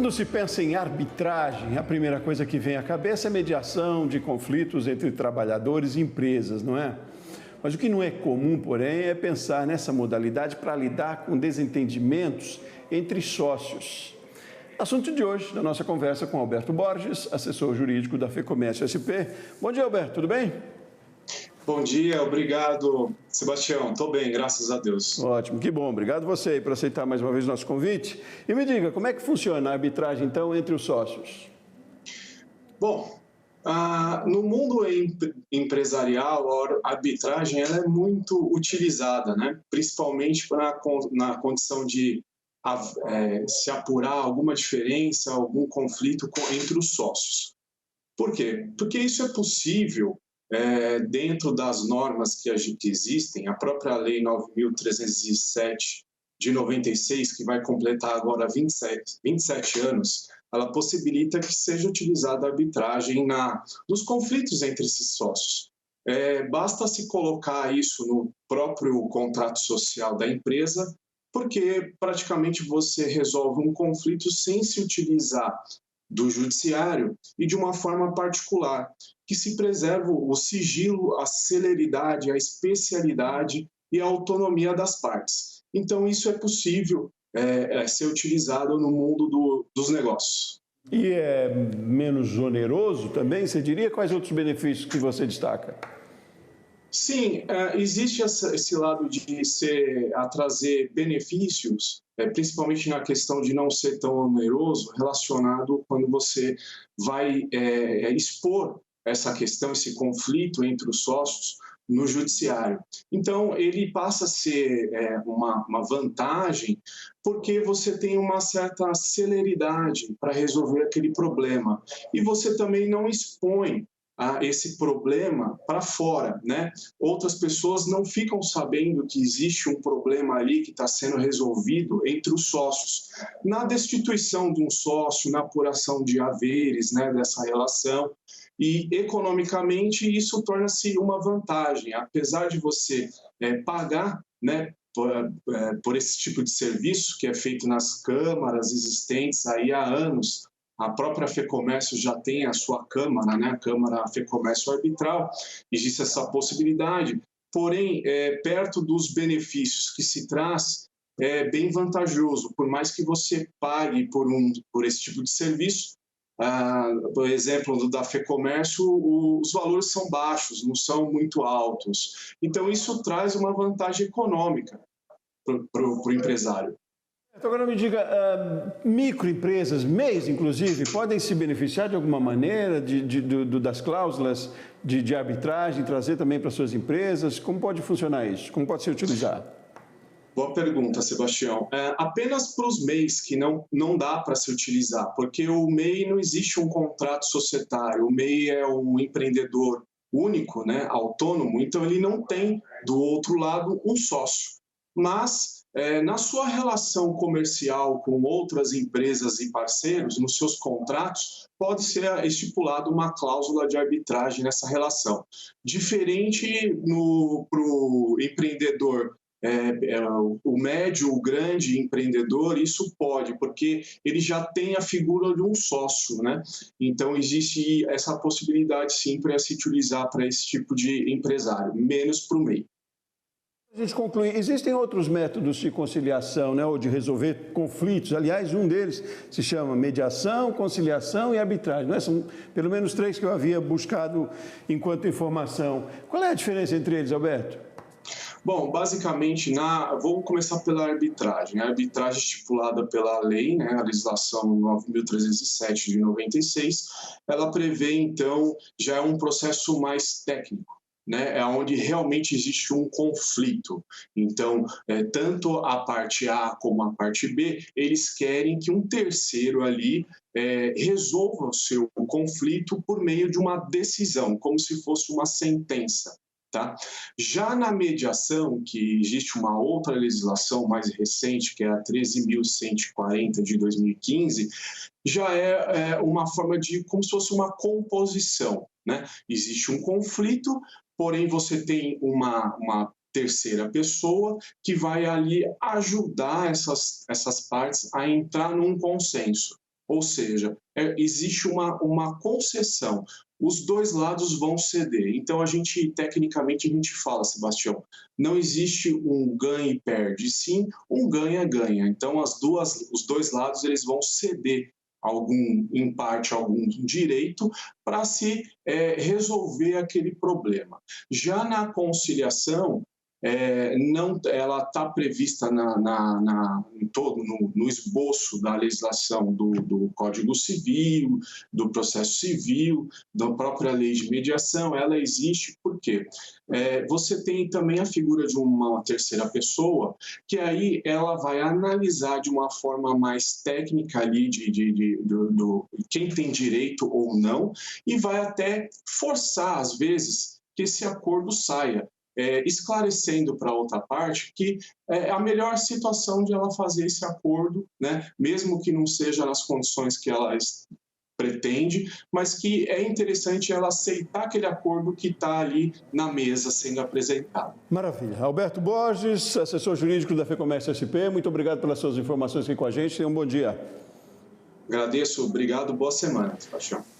Quando se pensa em arbitragem, a primeira coisa que vem à cabeça é mediação de conflitos entre trabalhadores e empresas, não é? Mas o que não é comum, porém, é pensar nessa modalidade para lidar com desentendimentos entre sócios. Assunto de hoje, da nossa conversa com Alberto Borges, assessor jurídico da FEComércio SP. Bom dia, Alberto, tudo bem? Bom dia, obrigado, Sebastião. Estou bem, graças a Deus. Ótimo, que bom. Obrigado você por aceitar mais uma vez o nosso convite. E me diga, como é que funciona a arbitragem, então, entre os sócios? Bom, no mundo empresarial, a arbitragem ela é muito utilizada, né? Principalmente na condição de se apurar alguma diferença, algum conflito entre os sócios. Por quê? Porque isso é possível dentro das normas que existem, a própria Lei 9.307 de 96, que vai completar agora 27 anos, ela possibilita que seja utilizada a arbitragem nos conflitos entre esses sócios. Basta se colocar isso no próprio contrato social da empresa, porque praticamente você resolve um conflito sem se utilizar do judiciário e de uma forma particular, que se preserva o sigilo, a celeridade, a especialidade e a autonomia das partes. Então, isso é possível ser utilizado no mundo dos negócios. E é menos oneroso também, você diria? Quais outros benefícios que você destaca? Sim, existe esse lado de trazer benefícios, principalmente na questão de não ser tão oneroso, relacionado quando você vai expor essa questão, esse conflito entre os sócios no judiciário. Então, ele passa a ser uma vantagem porque você tem uma certa celeridade para resolver aquele problema e você também não expõe esse problema para fora, né? Outras pessoas não ficam sabendo que existe um problema ali que está sendo resolvido entre os sócios. Na destituição de um sócio, na apuração de haveres, né, dessa relação, e economicamente isso torna-se uma vantagem, apesar de você pagar, né, por esse tipo de serviço que é feito nas câmaras existentes aí há anos. A própria FEComércio já tem a sua câmara, né? A Câmara FEComércio Arbitral, existe essa possibilidade, porém, perto dos benefícios que se traz, é bem vantajoso, por mais que você pague por esse tipo de serviço. Por exemplo, da FEComércio, os valores são baixos, não são muito altos. Então, isso traz uma vantagem econômica para o empresário. Agora me diga, microempresas, MEIs inclusive, podem se beneficiar de alguma maneira das cláusulas de arbitragem, trazer também para suas empresas? Como pode funcionar isso? Como pode ser utilizado? Boa pergunta, Sebastião. Apenas para os MEIs que não dá para se utilizar, porque o MEI não existe um contrato societário, o MEI é um empreendedor único, né, autônomo, então ele não tem do outro lado um sócio. Mas na sua relação comercial com outras empresas e parceiros, nos seus contratos, pode ser estipulado uma cláusula de arbitragem nessa relação. Diferente para o empreendedor, o médio, o grande empreendedor, isso pode, porque ele já tem a figura de um sócio, né? Então, existe essa possibilidade, sim, para se utilizar para esse tipo de empresário, menos para o MEI. A gente conclui, existem outros métodos de conciliação, né, ou de resolver conflitos. Aliás, um deles se chama mediação, conciliação e arbitragem. Não é? São pelo menos 3 que eu havia buscado enquanto informação. Qual é a diferença entre eles, Alberto? Bom, basicamente, vou começar pela arbitragem. A arbitragem estipulada pela lei, né, a legislação 9.307 de 96, ela prevê, então, já é um processo mais técnico. Né, é onde realmente existe um conflito. Então, tanto a parte A como a parte B, eles querem que um terceiro ali resolva o seu conflito por meio de uma decisão, como se fosse uma sentença. Tá? Já na mediação, que existe uma outra legislação mais recente, que é a 13.140 de 2015, já é uma forma de, como se fosse uma composição. Né? Existe um conflito, porém você tem uma terceira pessoa que vai ali ajudar essas partes a entrar num consenso. Ou seja, existe uma concessão. Os dois lados vão ceder. Então, tecnicamente, a gente fala, Sebastião, não existe um ganha e perde, sim um ganha-ganha. Então, os dois lados eles vão ceder em parte, algum direito para se resolver aquele problema. Já na conciliação, ela está prevista no esboço da legislação do Código Civil, do processo civil, da própria lei de mediação. Ela existe porque você tem também a figura de uma terceira pessoa, que aí ela vai analisar de uma forma mais técnica ali do quem tem direito ou não, e vai até forçar, às vezes, que esse acordo saia. Esclarecendo para a outra parte que é a melhor situação de ela fazer esse acordo, né? Mesmo que não seja nas condições que ela pretende, mas que é interessante ela aceitar aquele acordo que está ali na mesa sendo apresentado. Maravilha. Alberto Borges, assessor jurídico da FEComércio SP, muito obrigado pelas suas informações aqui com a gente. Tenha um bom dia. Agradeço, obrigado, boa semana, Sebastião.